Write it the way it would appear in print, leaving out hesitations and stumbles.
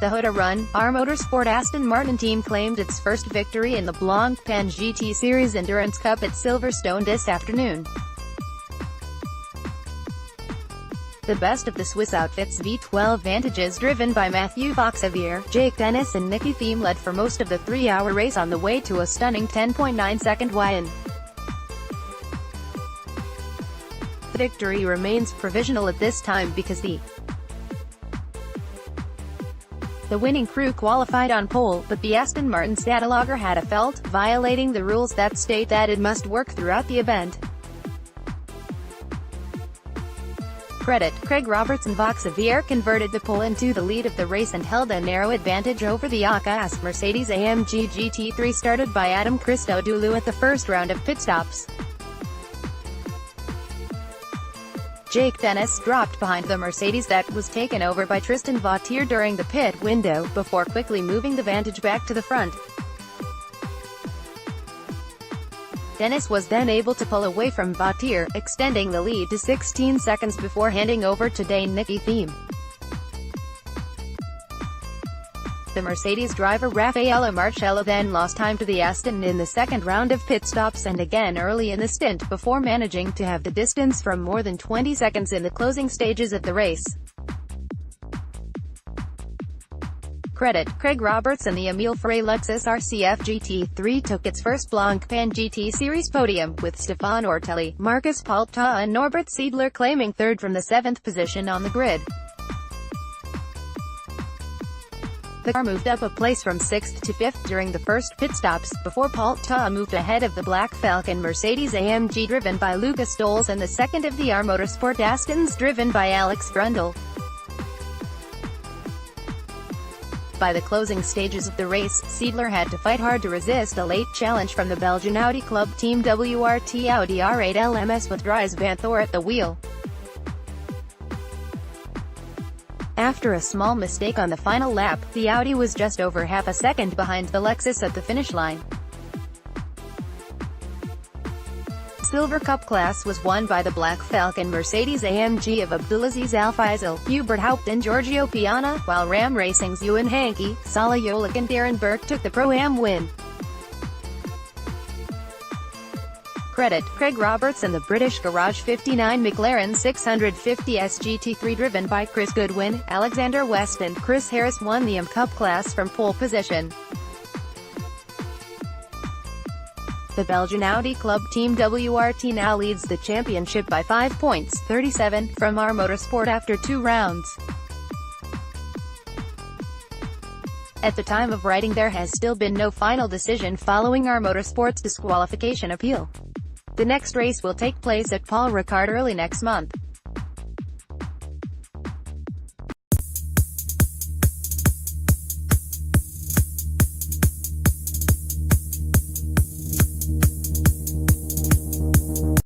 The Jota-run, R-Motorsport Aston Martin team claimed its first victory in the Blancpain GT Series Endurance Cup at Silverstone this afternoon. The best of the Swiss outfit's V12 Vantages, driven by Matthieu Vaxiviere, Dennis and Nicky Thiim, led for most of the 3-hour race on the way to a stunning 10.9-second win. The victory remains provisional at this time because the winning crew qualified on pole, but the Aston Martin cataloger had a fault, violating the rules that state that it must work throughout the event. Credit Craig Roberts and Vaxiviere converted the pole into the lead of the race and held a narrow advantage over the AKAS Mercedes-AMG GT3 started by Adam Christodoulou at the first round of pit stops. Dennis dropped behind the Mercedes that was taken over by Tristan Vautier during the pit window, before quickly moving the Vantage back to the front. Dennis was then able to pull away from Vautier, extending the lead to 16 seconds before handing over to Nicky Thiim. The Mercedes driver Raffaele Marcello then lost time to the Aston in the second round of pit stops and again early in the stint, before managing to have the distance from more than 20 seconds in the closing stages of the race. Credit Craig Roberts and the Emile Frey Lexus RCF GT3 took its first Blancpain GT Series podium, with Stefan Ortelli, Marcus Palta and Norbert Seidler claiming third from the 7th position on the grid. The car moved up a place from 6th to 5th during the first pit stops, before Palta moved ahead of the Black Falcon Mercedes-AMG driven by Lucas Stoles and the second of the R-Motorsport Astons driven by Alex Brundle. By the closing stages of the race, Seidler had to fight hard to resist a late challenge from the Belgian Audi Club team WRT Audi R8 LMS with Dries Vanthoor at the wheel. After a small mistake on the final lap, the Audi was just over half a second behind the Lexus at the finish line. Silver Cup class was won by the Black Falcon Mercedes-AMG of Abdulaziz Al-Faisal, Hubert Haupt and Giorgio Piana, while Ram Racing's Ewan Hankey, Salah Yolik and Darren Burke took the Pro-Am win. Credit Craig Roberts and the British Garage 59 McLaren 650 SGT3 driven by Chris Goodwin, Alexander West and Chris Harris won the AM Cup class from pole position. The Belgian Audi Club team WRT now leads the championship by 5 points, 37, from R-Motorsport after 2 rounds. At the time of writing, there has still been no final decision following R-Motorsport's disqualification appeal. The next race will take place at Paul Ricard early next month.